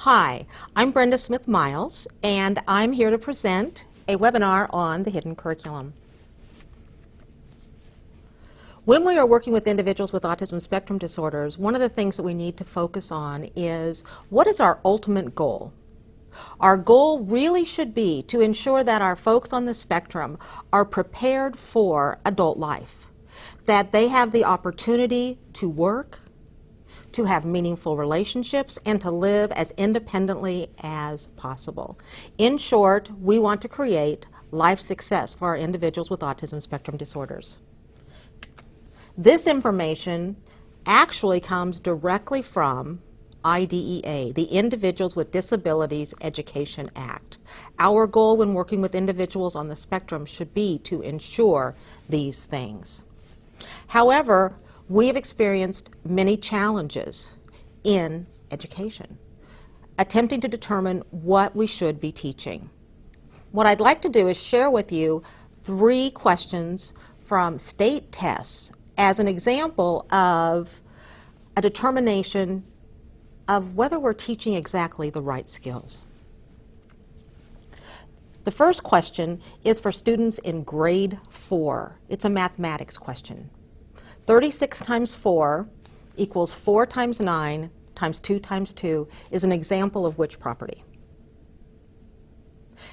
Hi, I'm Brenda Smith-Miles, and I'm here to present a webinar on the hidden curriculum. When we are working with individuals with autism spectrum disorders, one of the things that we need to focus on is what is our ultimate goal? Our goal really should be to ensure that our folks on the spectrum are prepared for adult life, that they have the opportunity to work, to have meaningful relationships, and to live as independently as possible. In short, we want to create life success for our individuals with autism spectrum disorders. This information actually comes directly from IDEA, the Individuals with Disabilities Education Act. Our goal when working with individuals on the spectrum should be to ensure these things. However, we have experienced many challenges in education, attempting to determine what we should be teaching. What I'd like to do is share with you 3 questions from state tests as an example of a determination of whether we're teaching exactly the right skills. The first question is for students in grade 4. It's a mathematics question. 36 times 4 equals 4 times 9 times 2 times 2 is an example of which property?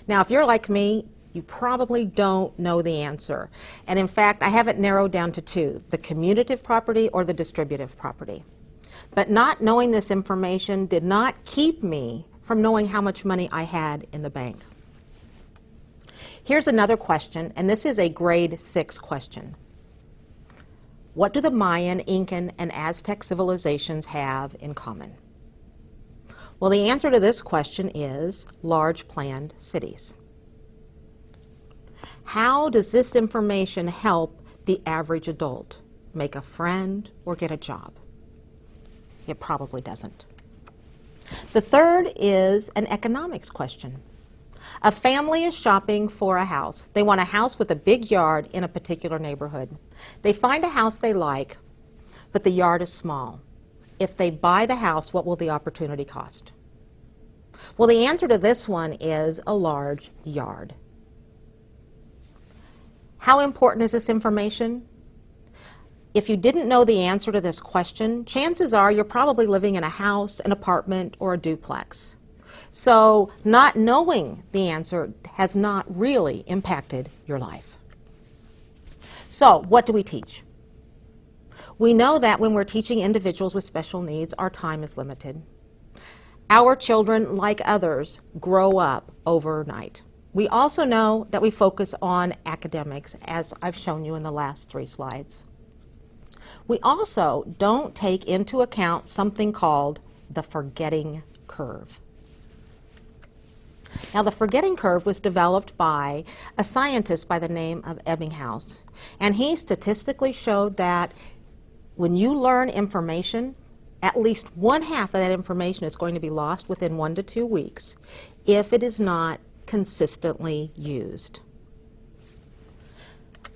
Now, if you're like me, you probably don't know the answer. And in fact, I have it narrowed down to 2, the commutative property or the distributive property. But not knowing this information did not keep me from knowing how much money I had in the bank. Here's another question, and this is a grade 6 question. What do the Mayan, Incan, and Aztec civilizations have in common? Well, the answer to this question is large planned cities. How does this information help the average adult make a friend or get a job? It probably doesn't. The third is an economics question. A family is shopping for a house. They want a house with a big yard in a particular neighborhood. They find a house they like, but the yard is small. If they buy the house, what will the opportunity cost? Well, the answer to this one is a large yard. How important is this information? If you didn't know the answer to this question, chances are you're probably living in a house, an apartment, or a duplex. So not knowing the answer has not really impacted your life. So what do we teach? We know that when we're teaching individuals with special needs, our time is limited. Our children, like others, grow up overnight. We also know that we focus on academics, as I've shown you in the last 3 slides. We also don't take into account something called the forgetting curve. Now, the forgetting curve was developed by a scientist by the name of Ebbinghaus, and he statistically showed that when you learn information, at least 1/2 of that information is going to be lost within 1 to 2 weeks if it is not consistently used.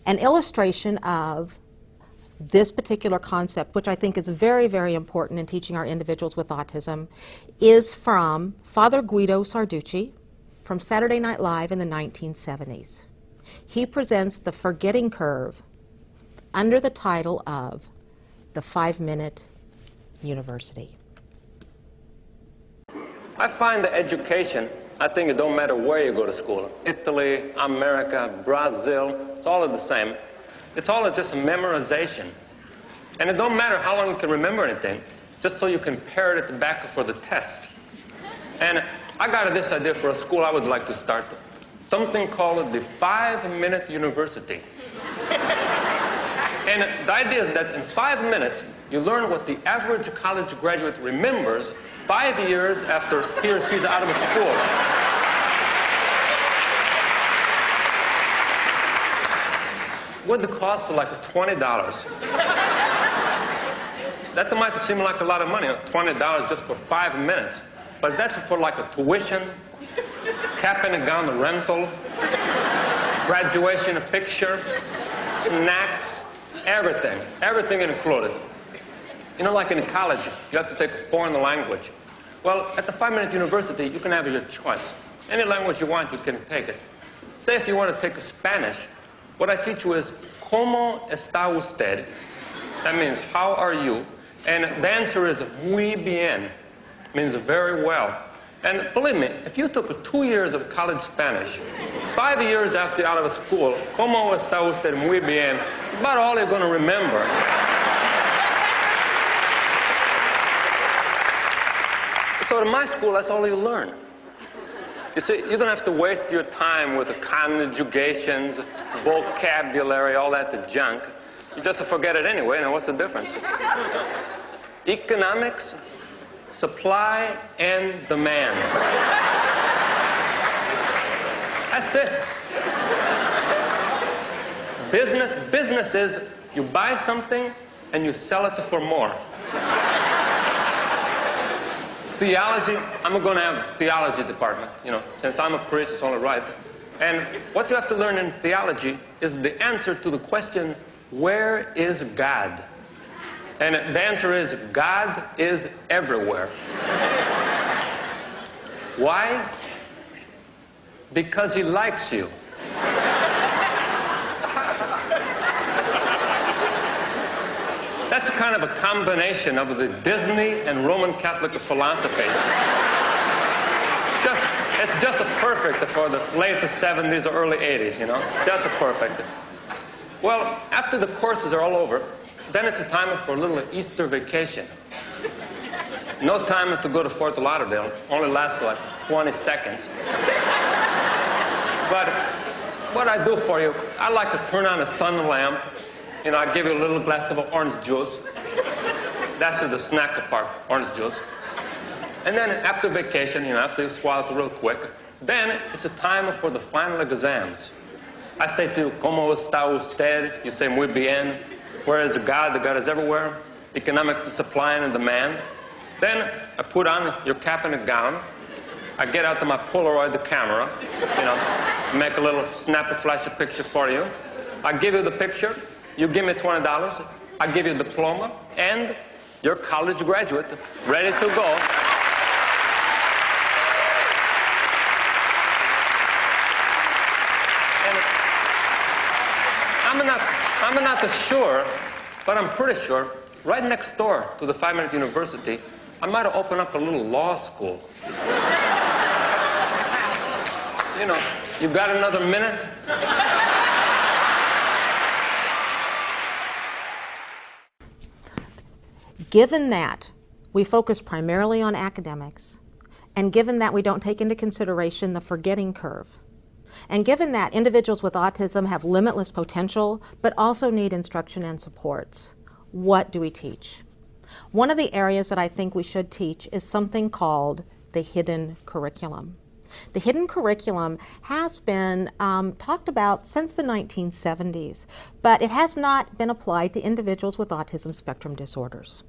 An illustration of this particular concept, which I think is very, very important in teaching our individuals with autism, is from Father Guido Sarducci from Saturday Night Live in the 1970s. He presents the forgetting curve under the title of the 5-Minute University. I find that education, I think it don't matter where you go to school, Italy, America, Brazil, it's all the same. It's all just memorization. And it don't matter how long you can remember anything, just so you can parrot it back for the test. And I got this idea for a school I would like to start, something called the 5-Minute University. And the idea is that in 5 minutes, you learn what the average college graduate remembers 5 years after he or she's out of school. With the cost of like $20. That might seem like a lot of money, $20 just for 5 minutes. But that's for like a tuition, cap and gown rental, graduation picture, snacks, everything included. You know, like in college, you have to take a foreign language. Well, at the 5-Minute University, you can have your choice. Any language you want, you can take it. Say if you want to take Spanish, what I teach you is, ¿Cómo está usted? That means, how are you? And the answer is, muy bien, means very well. And believe me, if you took 2 years of college Spanish, 5 years after you're out of school, ¿Cómo está usted? Muy bien, about all you're going to remember. So in my school, that's all you learn. You see, you don't have to waste your time with the conjugations, vocabulary, all that junk. You just forget it anyway, and what's the difference? Economics, supply and demand. That's it. Business is you buy something and you sell it for more. Theology, I'm going to have a theology department, since I'm a priest, it's only right. And what you have to learn in theology is the answer to the question, where is God? And the answer is, God is everywhere. Why? Because he likes you. That's kind of a combination of the Disney and Roman Catholic philosophies. It's just a perfect for the late 70s or early 80s, Just a perfect. Well, after the courses are all over, then it's a time for a little Easter vacation. No time to go to Fort Lauderdale. Only lasts like 20 seconds. But what I do for you, I like to turn on a sun lamp. I give you a little glass of orange juice. That's the snack part, orange juice. And then after vacation, after you swallow it real quick, then it's a time for the final exams. I say to you, ¿Cómo está usted? You say, muy bien. Where is God? The God is everywhere. Economics is supply and demand. Then I put on your cap and a gown. I get out to my Polaroid camera, make a little snap a flash a picture for you. I give you the picture. You give me $20, I give you a diploma, and you're a college graduate, ready to go. And I'm not sure, but I'm pretty sure, right next door to the 5-Minute University, I might have opened up a little law school. You got another minute? Given that we focus primarily on academics, and given that we don't take into consideration the forgetting curve, and given that individuals with autism have limitless potential, but also need instruction and supports, what do we teach? One of the areas that I think we should teach is something called the hidden curriculum. The hidden curriculum has been talked about since the 1970s, but it has not been applied to individuals with autism spectrum disorders.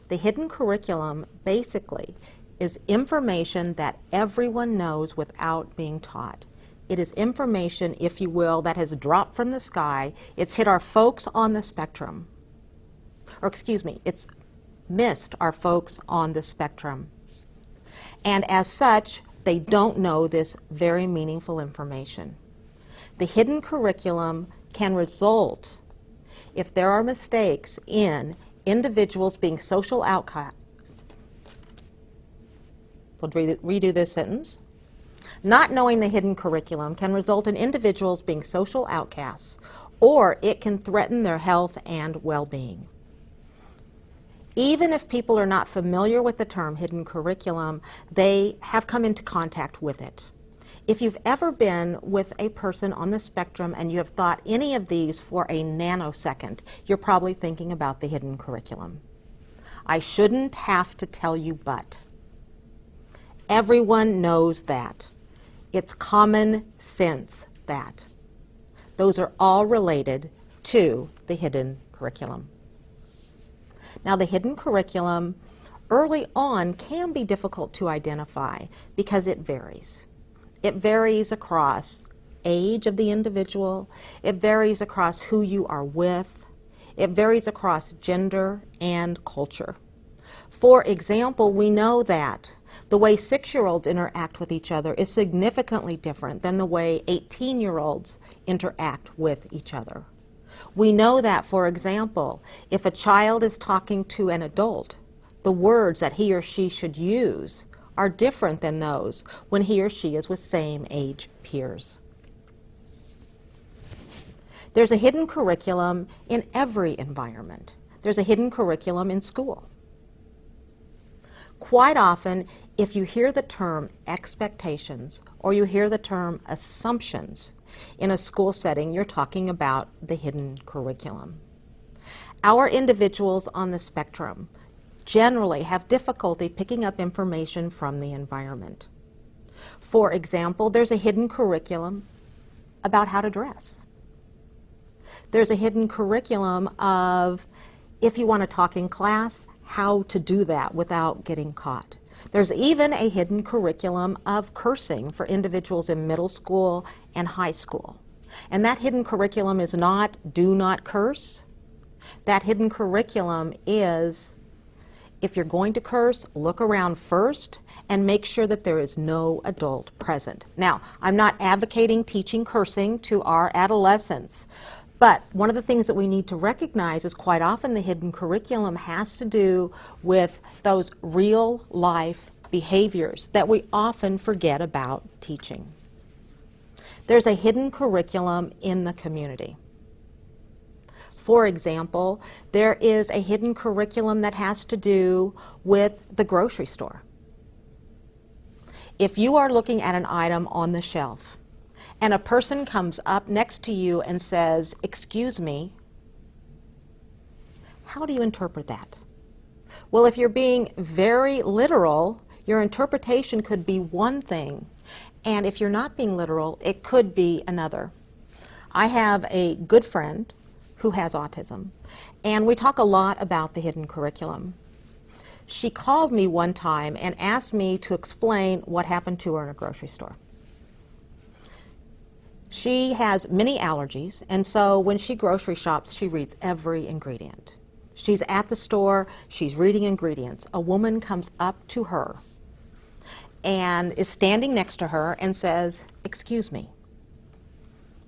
The hidden curriculum basically is information that everyone knows without being taught. It is information, if you will, that has dropped from the sky. It's hit our folks on the spectrum. It's missed our folks on the spectrum. And as such, they don't know this very meaningful information. The hidden curriculum can result, if there are mistakes, in individuals being social outcasts. We'll redo this sentence. Not knowing the hidden curriculum can result in individuals being social outcasts, or it can threaten their health and well-being. Even if people are not familiar with the term hidden curriculum, they have come into contact with it. If you've ever been with a person on the spectrum and you have thought any of these for a nanosecond, you're probably thinking about the hidden curriculum. I shouldn't have to tell you, but everyone knows that. It's common sense that. Those are all related to the hidden curriculum. Now, the hidden curriculum early on can be difficult to identify because it varies. It varies across age of the individual. It varies across who you are with. It varies across gender and culture. For example, we know that The way 6-year-olds interact with each other is significantly different than the way 18-year-olds interact with each other. We know that, for example, if a child is talking to an adult, the words that he or she should use are different than those when he or she is with same-age peers. There's a hidden curriculum in every environment. There's a hidden curriculum in school. Quite often, if you hear the term expectations or you hear the term assumptions in a school setting, you're talking about the hidden curriculum. Our individuals on the spectrum generally have difficulty picking up information from the environment. For example, there's a hidden curriculum about how to dress. There's a hidden curriculum of, if you want to talk in class, how to do that without getting caught. There's even a hidden curriculum of cursing for individuals in middle school and high school. And that hidden curriculum is not do not curse. That hidden curriculum is, if you're going to curse, look around first and make sure that there is no adult present. Now, I'm not advocating teaching cursing to our adolescents, but one of the things that we need to recognize is quite often the hidden curriculum has to do with those real life behaviors that we often forget about teaching. There's a hidden curriculum in the community. For example, there is a hidden curriculum that has to do with the grocery store. If you are looking at an item on the shelf and a person comes up next to you and says, "Excuse me," how do you interpret that? Well, if you're being very literal, your interpretation could be one thing, and if you're not being literal, it could be another. I have a good friend who has autism, and we talk a lot about the hidden curriculum. She called me one time and asked me to explain what happened to her in a grocery store. She has many allergies, and so when she grocery shops, she reads every ingredient. She's at the store, she's reading ingredients. A woman comes up to her and is standing next to her and says, "Excuse me."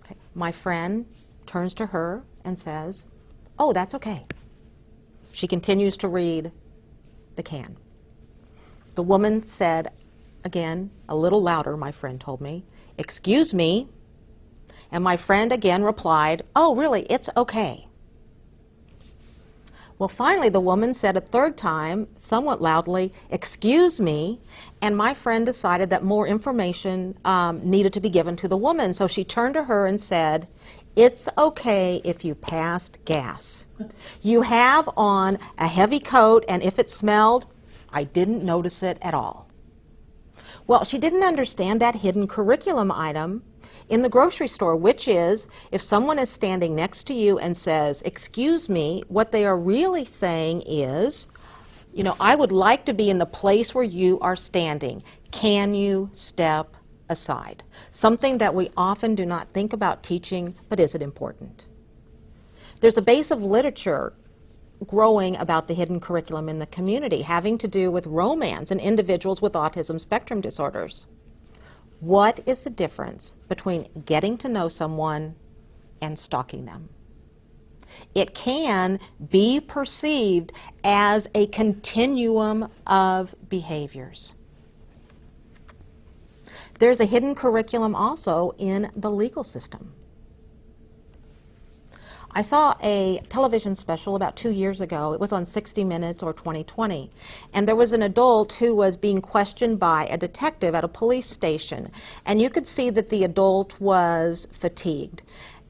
Okay. My friend turns to her and says, "Oh, that's okay." She continues to read the can. The woman said, again, a little louder, my friend told me, "Excuse me." And my friend again replied, "Oh, really, it's okay." Well, finally, the woman said a third time, somewhat loudly, "Excuse me," and my friend decided that more information needed to be given to the woman. So she turned to her and said, "It's okay if you passed gas. You have on a heavy coat, and if it smelled, I didn't notice it at all." Well, she didn't understand that hidden curriculum item in the grocery store, which is, if someone is standing next to you and says, "Excuse me," what they are really saying is, "I would like to be in the place where you are standing. Can you step aside?" Something that we often do not think about teaching, but is it important? There's a base of literature growing about the hidden curriculum in the community having to do with romance and individuals with autism spectrum disorders. What is the difference between getting to know someone and stalking them? It can be perceived as a continuum of behaviors. There's a hidden curriculum also in the legal system. I saw a television special about 2 years ago. It was on 60 Minutes or 2020. And there was an adult who was being questioned by a detective at a police station. And you could see that the adult was fatigued.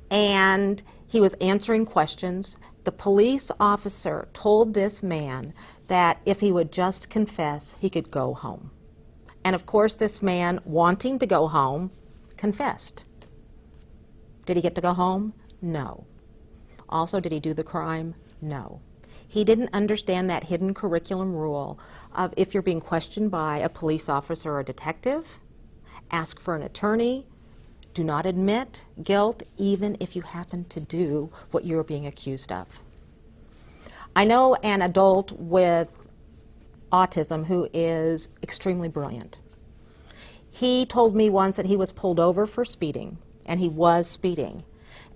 And he was answering questions. The police officer told this man that if he would just confess, he could go home. And of course, this man, wanting to go home, confessed. Did he get to go home? No. Also, did he do the crime? No. He didn't understand that hidden curriculum rule of, if you're being questioned by a police officer or a detective, ask for an attorney, do not admit guilt, even if you happen to do what you're being accused of. I know an adult with autism who is extremely brilliant. He told me once that he was pulled over for speeding, and he was speeding.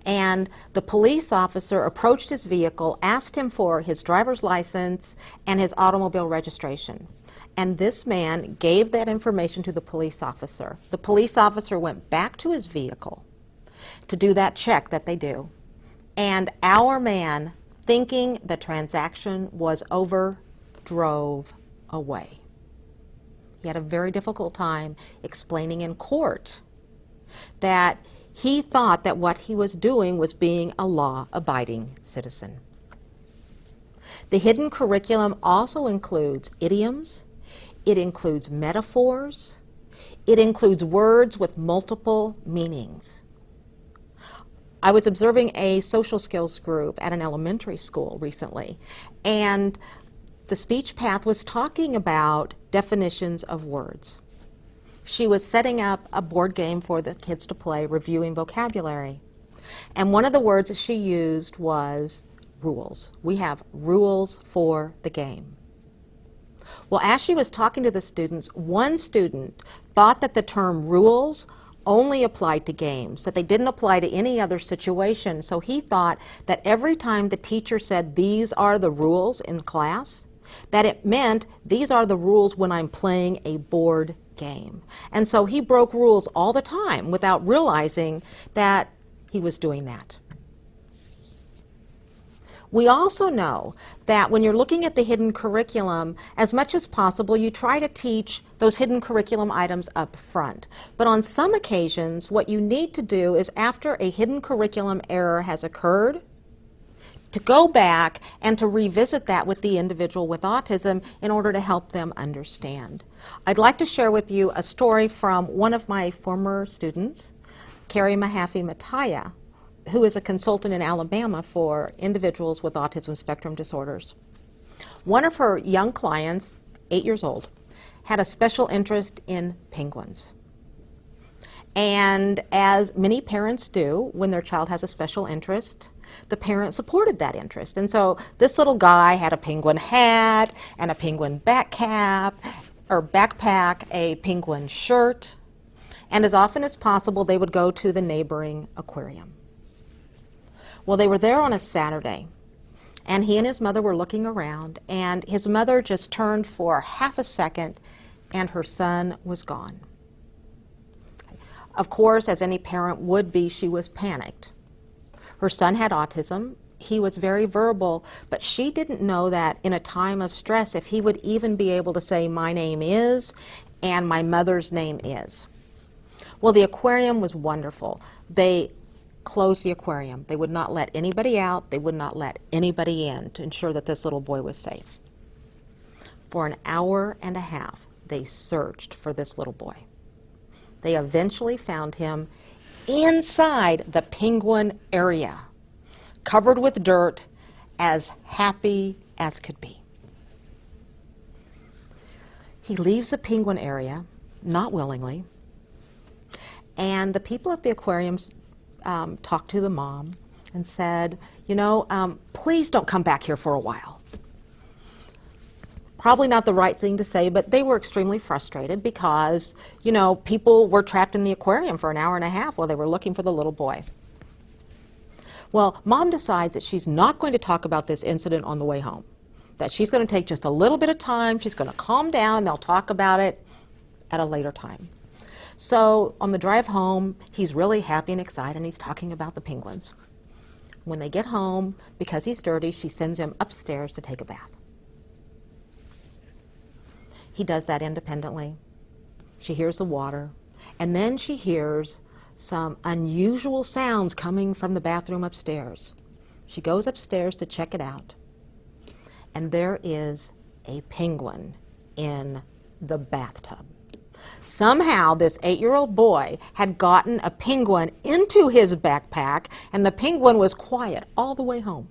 And the police officer approached his vehicle, asked him for his driver's license and his automobile registration. And this man gave that information to the police officer. The police officer went back to his vehicle to do that check that they do. And our man, thinking the transaction was over, drove away. He had a very difficult time explaining in court that he thought that what he was doing was being a law-abiding citizen. The hidden curriculum also includes idioms, it includes metaphors, it includes words with multiple meanings. I was observing a social skills group at an elementary school recently, and the speech path was talking about definitions of words. She was setting up a board game for the kids to play, reviewing vocabulary. And one of the words that she used was rules. We have rules for the game. Well, as she was talking to the students, one student thought that the term rules only applied to games, that they didn't apply to any other situation. So he thought that every time the teacher said, "These are the rules in class," that it meant these are the rules when I'm playing a board game. And so he broke rules all the time without realizing that he was doing that. We also know that when you're looking at the hidden curriculum, as much as possible, you try to teach those hidden curriculum items up front. But on some occasions, what you need to do is, after a hidden curriculum error has occurred, to go back and to revisit that with the individual with autism in order to help them understand. I'd like to share with you a story from one of my former students, Carrie Mahaffey Mataya, who is a consultant in Alabama for individuals with autism spectrum disorders. One of her young clients, 8 years old, had a special interest in penguins. And as many parents do when their child has a special interest, the parent supported that interest. And so this little guy had a penguin hat and a penguin backpack, a penguin shirt, and as often as possible they would go to the neighboring aquarium. Well, they were there on a Saturday, and he and his mother were looking around, and his mother just turned for half a second, and her son was gone. Of course, as any parent would be, she was panicked. Her son had autism. He was very verbal, but she didn't know that in a time of stress, if he would even be able to say, "My name is," and "My mother's name is." Well, the aquarium was wonderful. They closed the aquarium. They would not let anybody out. They would not let anybody in to ensure that this little boy was safe. For an hour and a half, they searched for this little boy. They eventually found him inside the penguin area, covered with dirt, as happy as could be. He leaves the penguin area, not willingly, and the people at the aquariums talked to the mom and said, please don't come back here for a while. Probably not the right thing to say, but they were extremely frustrated because, people were trapped in the aquarium for an hour and a half while they were looking for the little boy. Well, mom decides that she's not going to talk about this incident on the way home, that she's going to take just a little bit of time, she's going to calm down, and they'll talk about it at a later time. So on the drive home, he's really happy and excited, and he's talking about the penguins. When they get home, because he's dirty, she sends him upstairs to take a bath. He does that independently. She hears the water, and then she hears some unusual sounds coming from the bathroom upstairs. She goes upstairs to check it out, and there is a penguin in the bathtub. Somehow this 8-year-old boy had gotten a penguin into his backpack, and the penguin was quiet all the way home.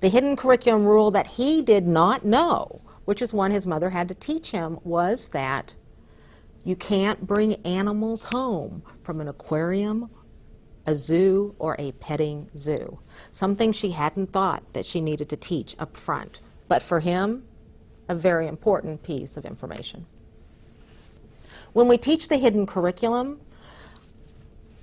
The hidden curriculum rule that he did not know, which is one his mother had to teach him, was that you can't bring animals home from an aquarium, a zoo, or a petting zoo. Something she hadn't thought that she needed to teach up front. But for him, a very important piece of information. When we teach the hidden curriculum,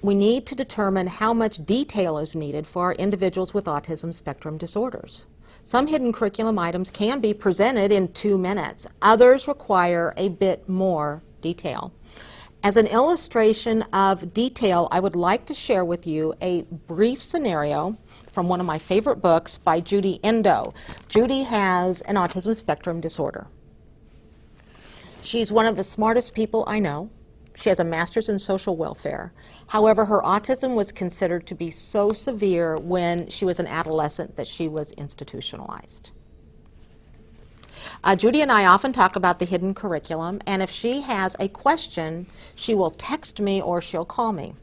we need to determine how much detail is needed for our individuals with autism spectrum disorders. Some hidden curriculum items can be presented in 2 minutes. Others require a bit more detail. As an illustration of detail, I would like to share with you a brief scenario from one of my favorite books by Judy Endo. Judy has an autism spectrum disorder. She's one of the smartest people I know. She has a master's in social welfare. However, her autism was considered to be so severe when she was an adolescent that she was institutionalized. Judy and I often talk about the hidden curriculum, and if she has a question, she will text me or she'll call me.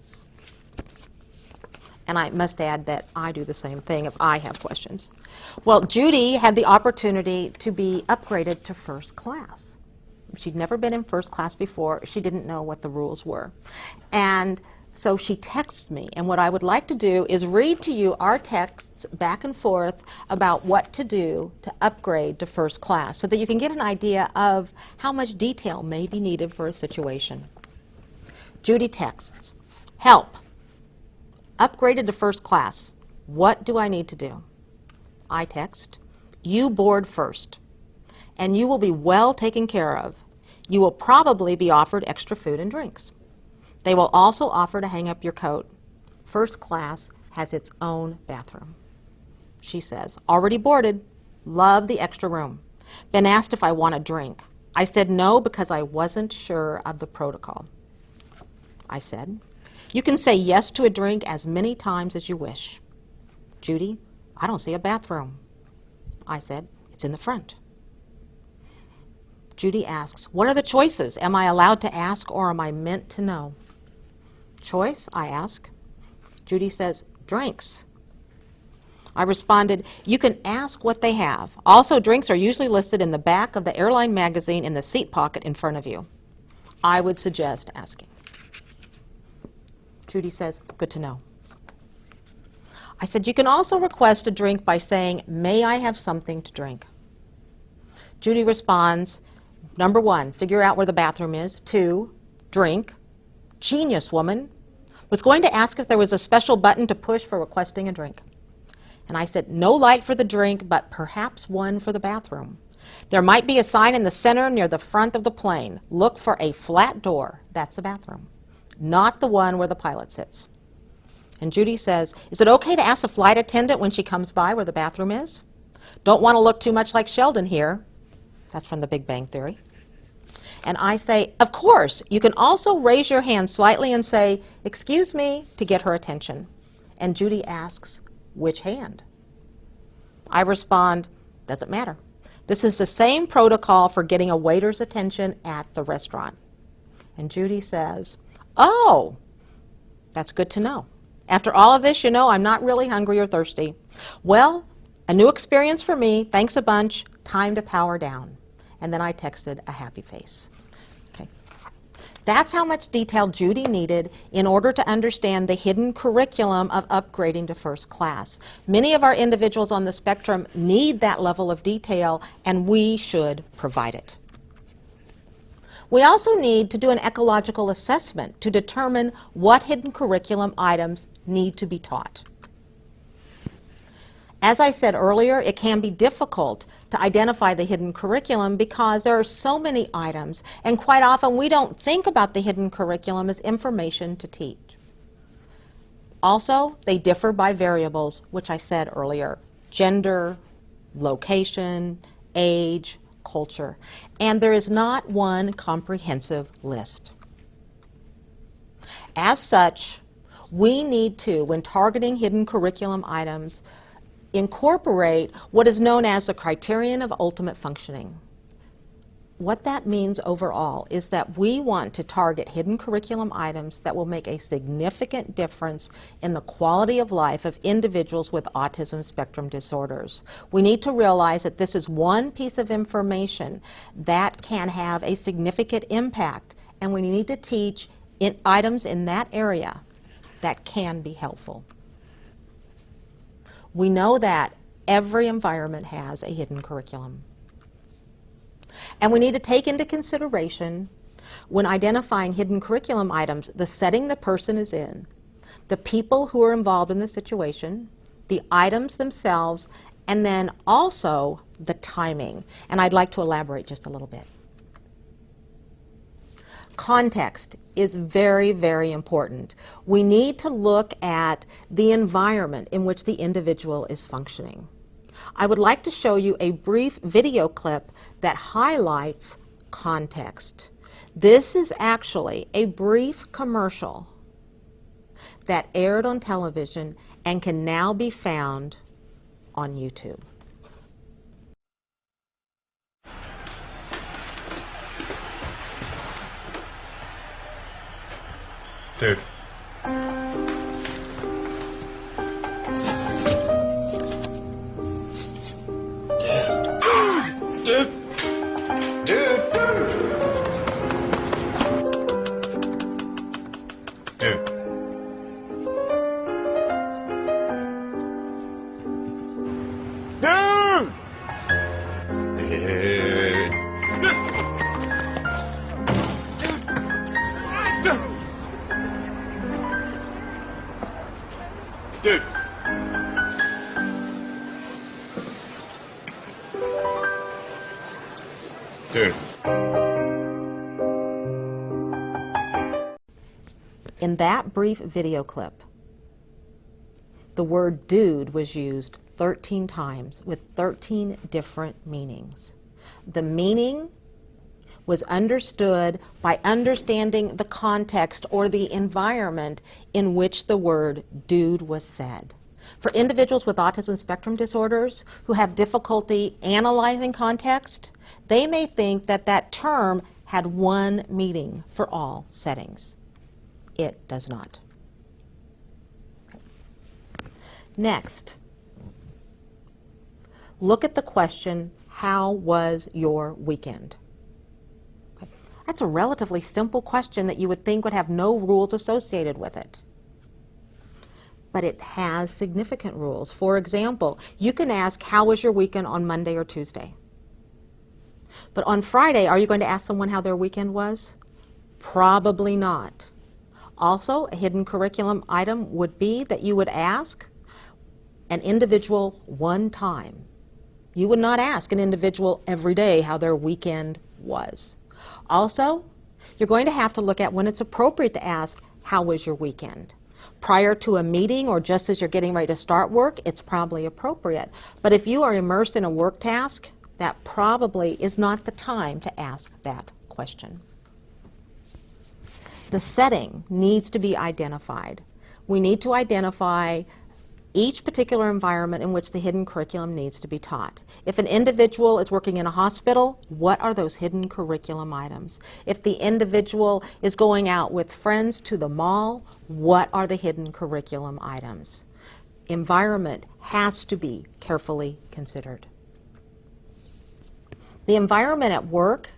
And I must add that I do the same thing if I have questions. Well, Judy had the opportunity to be upgraded to first class. She'd never been in first class before. She didn't know what the rules were. And so she texts me, and what I would like to do is read to you our texts back and forth about what to do to upgrade to first class so that you can get an idea of how much detail may be needed for a situation. Judy texts, "Help, upgraded to first class. What do I need to do?" I text, "You board first, and you will be well taken care of. You will probably be offered extra food and drinks. They will also offer to hang up your coat. First class has its own bathroom." She says, "Already boarded. Love the extra room. Been asked if I want a drink. I said no because I wasn't sure of the protocol." I said, "You can say yes to a drink as many times as you wish." "Judy, I don't see a bathroom." I said, "It's in the front." Judy asks, "What are the choices? Am I allowed to ask or am I meant to know?" "Choice?" I ask. Judy says, "Drinks." I responded, "You can ask what they have. Also, drinks are usually listed in the back of the airline magazine in the seat pocket in front of you. I would suggest asking." Judy says, "Good to know." I said, "You can also request a drink by saying, 'May I have something to drink?'" Judy responds, "Number 1, figure out where the bathroom is. 2, drink. Genius, woman. Was going to ask if there was a special button to push for requesting a drink." And I said, "No light for the drink, but perhaps one for the bathroom. There might be a sign in the center near the front of the plane. Look for a flat door. That's the bathroom. Not the one where the pilot sits." And Judy says, "Is it okay to ask the flight attendant when she comes by where the bathroom is? Don't want to look too much like Sheldon here." That's from The Big Bang Theory. And I say, "Of course. You can also raise your hand slightly and say, 'Excuse me,' to get her attention." And Judy asks, "Which hand?" I respond, "Doesn't matter. This is the same protocol for getting a waiter's attention at the restaurant." And Judy says, "Oh, that's good to know. After all of this, you know, I'm not really hungry or thirsty. Well, a new experience for me. Thanks a bunch. Time to power down." And then I texted a happy face. Okay. That's how much detail Judy needed in order to understand the hidden curriculum of upgrading to first class. Many of our individuals on the spectrum need that level of detail, and we should provide it. We also need to do an ecological assessment to determine what hidden curriculum items need to be taught. As I said earlier, it can be difficult to identify the hidden curriculum because there are so many items, and quite often we don't think about the hidden curriculum as information to teach. Also, they differ by variables, which I said earlier: gender, location, age, culture, and there is not one comprehensive list. As such, we need to, when targeting hidden curriculum items, incorporate what is known as the criterion of ultimate functioning. What that means overall is that we want to target hidden curriculum items that will make a significant difference in the quality of life of individuals with autism spectrum disorders. We need to realize that this is one piece of information that can have a significant impact, and we need to teach items in that area that can be helpful. We know that every environment has a hidden curriculum. And we need to take into consideration, when identifying hidden curriculum items, the setting the person is in, the people who are involved in the situation, the items themselves, and then also the timing. And I'd like to elaborate just a little bit. Context is very, very important. We need to look at the environment in which the individual is functioning. I would like to show you a brief video clip that highlights context. This is actually a brief commercial that aired on television and can now be found on YouTube. Dude. Dude. Dude. In that brief video clip, the word dude was used 13 times with 13 different meanings. The meaning was understood by understanding the context or the environment in which the word dude was said. For individuals with autism spectrum disorders who have difficulty analyzing context, they may think that that term had one meaning for all settings. It does not. Next, look at the question, how was your weekend? That's a relatively simple question that you would think would have no rules associated with it. But it has significant rules. For example, you can ask, how was your weekend on Monday or Tuesday? But on Friday, are you going to ask someone how their weekend was? Probably not. Also, a hidden curriculum item would be that you would ask an individual one time. You would not ask an individual every day how their weekend was. Also, you're going to have to look at when it's appropriate to ask, how was your weekend? Prior to a meeting or just as you're getting ready to start work, it's probably appropriate. But if you are immersed in a work task, that probably is not the time to ask that question. The setting needs to be identified. We need to identify each particular environment in which the hidden curriculum needs to be taught. If an individual is working in a hospital, what are those hidden curriculum items? If the individual is going out with friends to the mall, what are the hidden curriculum items? Environment has to be carefully considered. The environment at work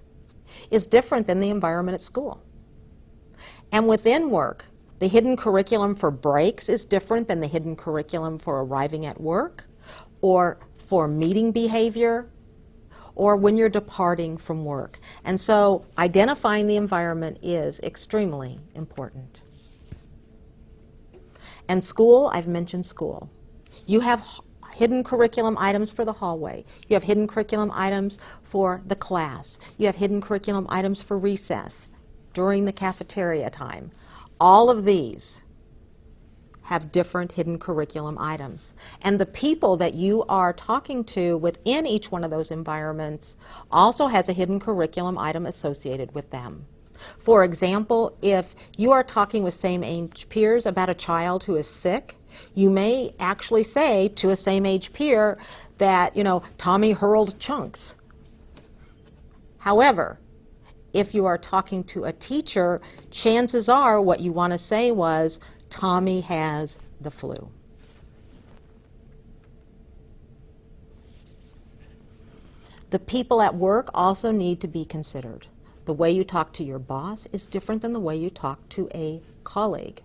is different than the environment at school. And within work, the hidden curriculum for breaks is different than the hidden curriculum for arriving at work, or for meeting behavior, or when you're departing from work. And so identifying the environment is extremely important. And school, I've mentioned school. You have hidden curriculum items for the hallway. You have hidden curriculum items for the class. You have hidden curriculum items for recess, during the cafeteria time. All of these have different hidden curriculum items. And the people that you are talking to within each one of those environments also has a hidden curriculum item associated with them. For example, if you are talking with same-age peers about a child who is sick, you may actually say to a same-age peer that, Tommy hurled chunks. However, if you are talking to a teacher, chances are what you want to say was, Tommy has the flu. The people at work also need to be considered. The way you talk to your boss is different than the way you talk to a colleague.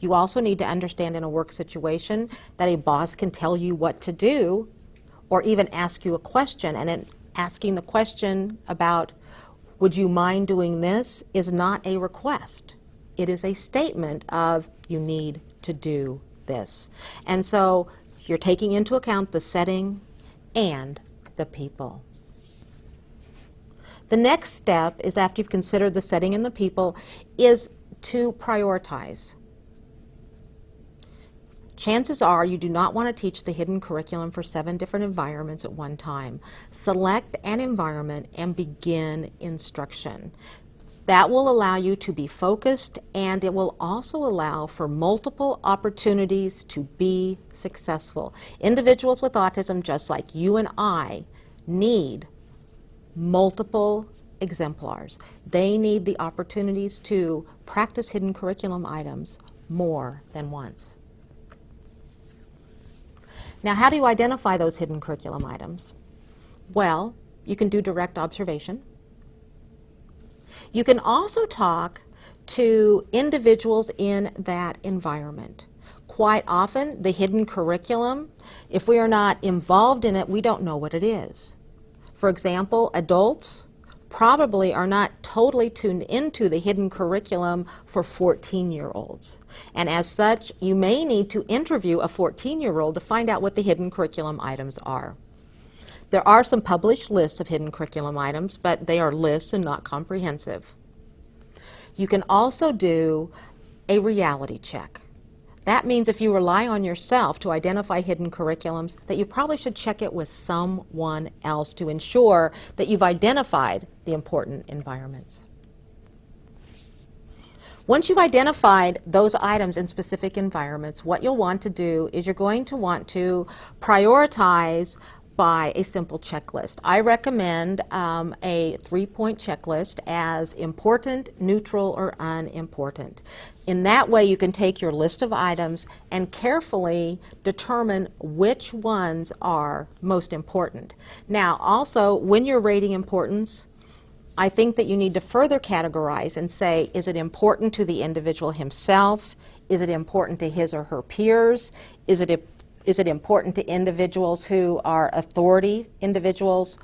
You also need to understand in a work situation that a boss can tell you what to do or even ask you a question, and asking the question about, would you mind doing this, is not a request. It is a statement of, you need to do this. And so you're taking into account the setting and the people. The next step is, after you've considered the setting and the people, is to prioritize. Chances are you do not want to teach the hidden curriculum for 7 different environments at one time. Select an environment and begin instruction. That will allow you to be focused, and it will also allow for multiple opportunities to be successful. Individuals with autism, just like you and I, need multiple exemplars. They need the opportunities to practice hidden curriculum items more than once. Now, how do you identify those hidden curriculum items? Well, you can do direct observation. You can also talk to individuals in that environment. Quite often, the hidden curriculum, if we are not involved in it, we don't know what it is. For example, adults probably are not totally tuned into the hidden curriculum for 14-year-olds. And as such, you may need to interview a 14-year-old to find out what the hidden curriculum items are. There are some published lists of hidden curriculum items, but they are lists and not comprehensive. You can also do a reality check. That means if you rely on yourself to identify hidden curriculums, that you probably should check it with someone else to ensure that you've identified the important environments. Once you've identified those items in specific environments, what you'll want to do is you're going to want to prioritize by a simple checklist. I recommend a 3-point checklist as important, neutral, or unimportant. In that way, you can take your list of items and carefully determine which ones are most important. Now, also, when you're rating importance, I think that you need to further categorize and say, is it important to the individual himself? Is it important to his or her peers? Is it important to individuals who are authority individuals?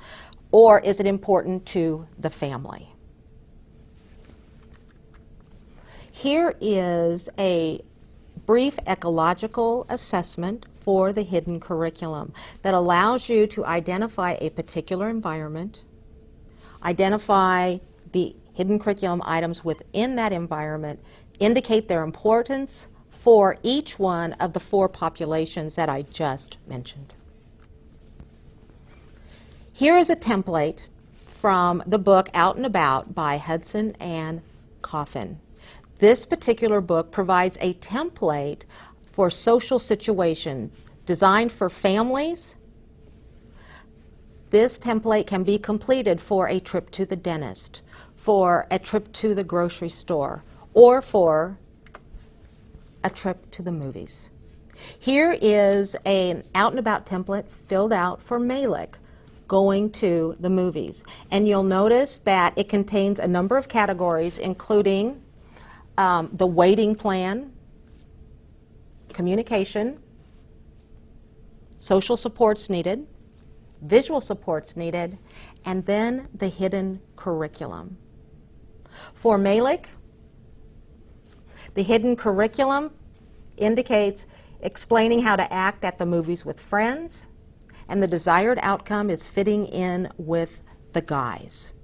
Or is it important to the family? Here is a brief ecological assessment for the hidden curriculum that allows you to identify a particular environment, identify the hidden curriculum items within that environment, indicate their importance for each one of the 4 populations that I just mentioned. Here is a template from the book Out and About by Hudson and Coffin. This particular book provides a template for social situations designed for families. This template can be completed for a trip to the dentist, for a trip to the grocery store, or for a trip to the movies. Here is an out and about template filled out for Malik going to the movies. And you'll notice that it contains a number of categories, including the waiting plan, communication, social supports needed, visual supports needed, and then the hidden curriculum. For Malik, the hidden curriculum indicates explaining how to act at the movies with friends, and the desired outcome is fitting in with the guys.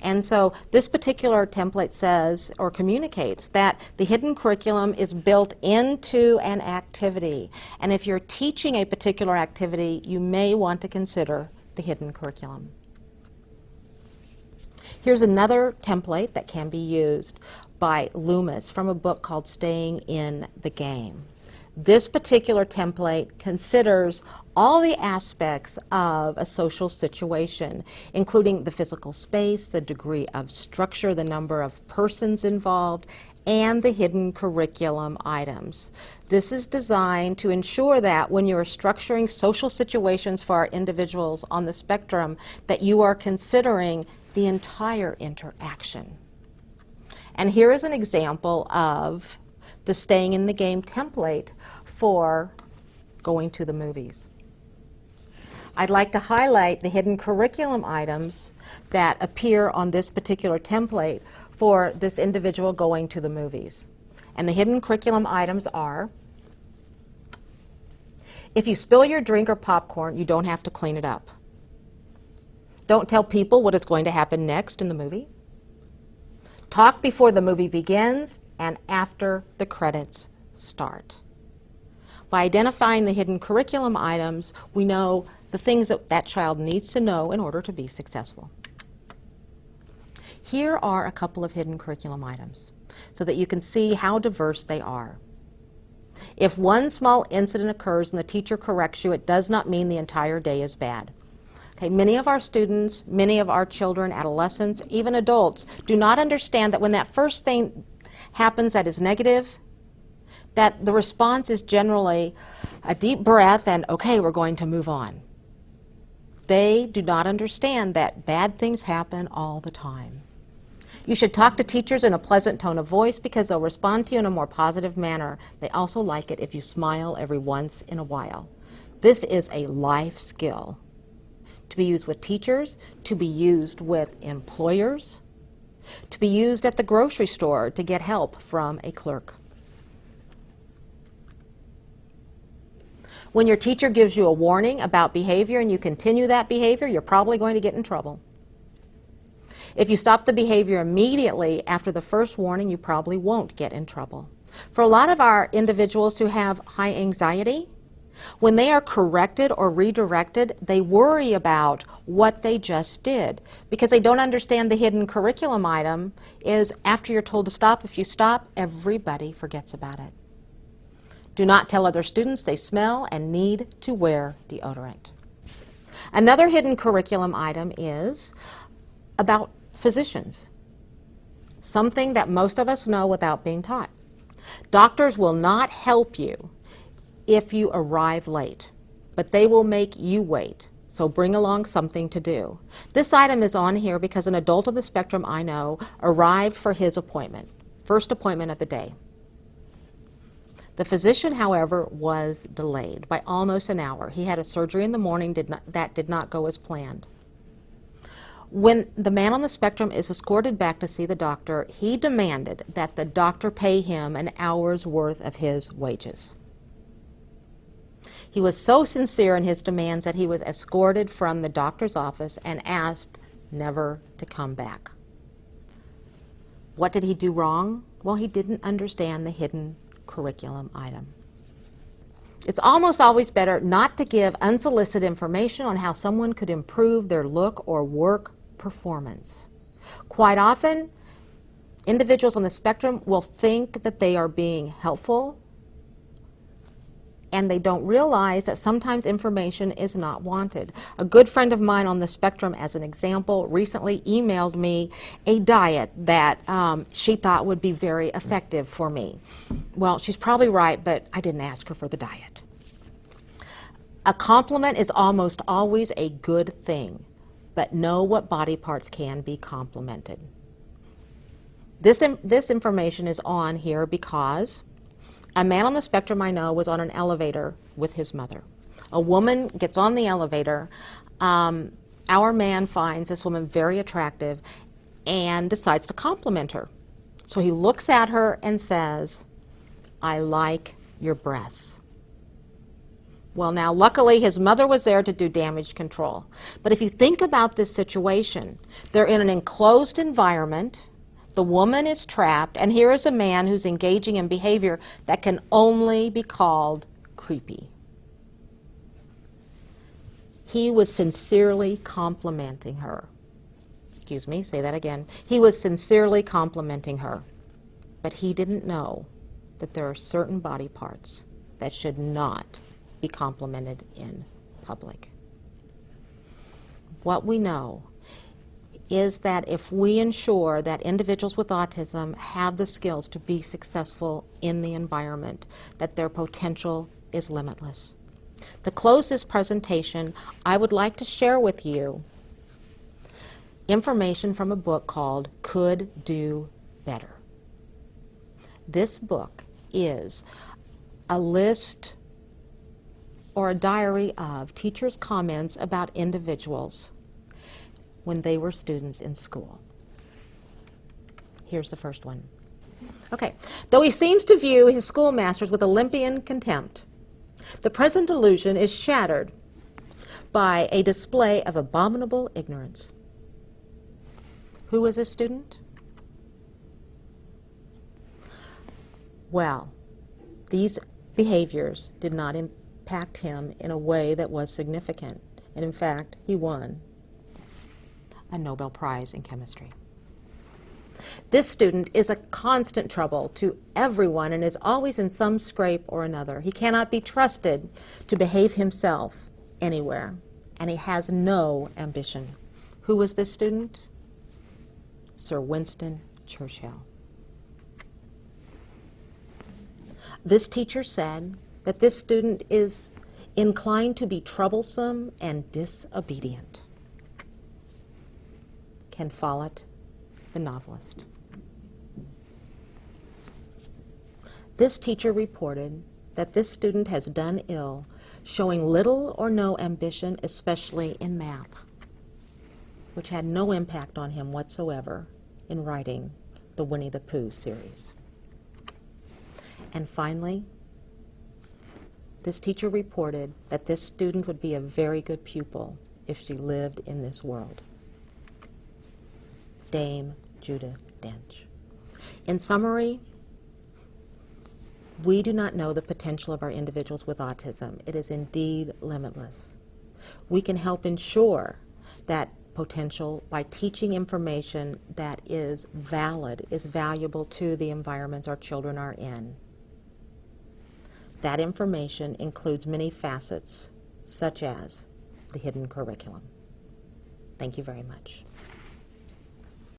And so this particular template says or communicates that the hidden curriculum is built into an activity. And if you're teaching a particular activity, you may want to consider the hidden curriculum. Here's another template that can be used by Loomis from a book called Staying in the Game. This particular template considers all the aspects of a social situation, including the physical space, the degree of structure, the number of persons involved, and the hidden curriculum items. This is designed to ensure that when you are structuring social situations for our individuals on the spectrum, that you are considering the entire interaction. And here is an example of the Staying in the Game template for going to the movies. I'd like to highlight the hidden curriculum items that appear on this particular template for this individual going to the movies. And the hidden curriculum items are: if you spill your drink or popcorn, you don't have to clean it up. Don't tell people what is going to happen next in the movie. Talk before the movie begins and after the credits start. By identifying the hidden curriculum items, we know the things that that child needs to know in order to be successful. Here are a couple of hidden curriculum items so that you can see how diverse they are. If one small incident occurs and the teacher corrects you, it does not mean the entire day is bad. Okay, many of our students, many of our children, adolescents, even adults, do not understand that when that first thing happens that is negative, that the response is generally a deep breath and, okay, we're going to move on. They do not understand that bad things happen all the time. You should talk to teachers in a pleasant tone of voice because they'll respond to you in a more positive manner. They also like it if you smile every once in a while. This is a life skill to be used with teachers, to be used with employers, to be used at the grocery store to get help from a clerk. When your teacher gives you a warning about behavior and you continue that behavior, you're probably going to get in trouble. If you stop the behavior immediately after the first warning, you probably won't get in trouble. For a lot of our individuals who have high anxiety, when they are corrected or redirected, they worry about what they just did because they don't understand the hidden curriculum item is after you're told to stop, if you stop, everybody forgets about it. Do not tell other students they smell and need to wear deodorant. Another hidden curriculum item is about physicians, something that most of us know without being taught. Doctors will not help you if you arrive late, but they will make you wait. So bring along something to do. This item is on here because an adult on the spectrum I know arrived for his appointment, first appointment of the day. The physician, however, was delayed by almost an hour. He had a surgery in the morning that did not go as planned. When the man on the spectrum is escorted back to see the doctor, he demanded that the doctor pay him an hour's worth of his wages. He was so sincere in his demands that he was escorted from the doctor's office and asked never to come back. What did he do wrong? Well, he didn't understand the hidden curriculum item. It's almost always better not to give unsolicited information on how someone could improve their look or work performance. Quite often, individuals on the spectrum will think that they are being helpful, and they don't realize that sometimes information is not wanted. A good friend of mine on the spectrum, as an example, recently emailed me a diet that she thought would be very effective for me. Well, she's probably right, but I didn't ask her for the diet. A compliment is almost always a good thing, but know what body parts can be complimented. This information is on here because a man on the spectrum I know was on an elevator with his mother. A woman gets on the elevator. Our man finds this woman very attractive and decides to compliment her. So he looks at her and says, "I like your breasts." Well, now, luckily, his mother was there to do damage control. But if you think about this situation, they're in an enclosed environment. The woman is trapped, and here is a man who's engaging in behavior that can only be called creepy. He was sincerely complimenting her. Excuse me, say that again. He was sincerely complimenting her, but he didn't know that there are certain body parts that should not be complimented in public. What we know is that if we ensure that individuals with autism have the skills to be successful in the environment, that their potential is limitless. To close this presentation, I would like to share with you information from a book called Could Do Better. This book is a list or a diary of teachers' comments about individuals when they were students in school. Here's the first one. Okay. Though he seems to view his schoolmasters with Olympian contempt, the present illusion is shattered by a display of abominable ignorance. Who was a student? Well, these behaviors did not impact him in a way that was significant. And in fact, he won a Nobel Prize in chemistry. This student is a constant trouble to everyone and is always in some scrape or another. He cannot be trusted to behave himself anywhere, and he has no ambition. Who was this student? Sir Winston Churchill. This teacher said that this student is inclined to be troublesome and disobedient. Ken Follett, the novelist. This teacher reported that this student has done ill, showing little or no ambition, especially in math, which had no impact on him whatsoever in writing the Winnie the Pooh series. And finally, this teacher reported that this student would be a very good pupil if she lived in this world. Dame Judith Dench. In summary, we do not know the potential of our individuals with autism. It is indeed limitless. We can help ensure that potential by teaching information that is valid, is valuable to the environments our children are in. That information includes many facets, such as the hidden curriculum. Thank you very much.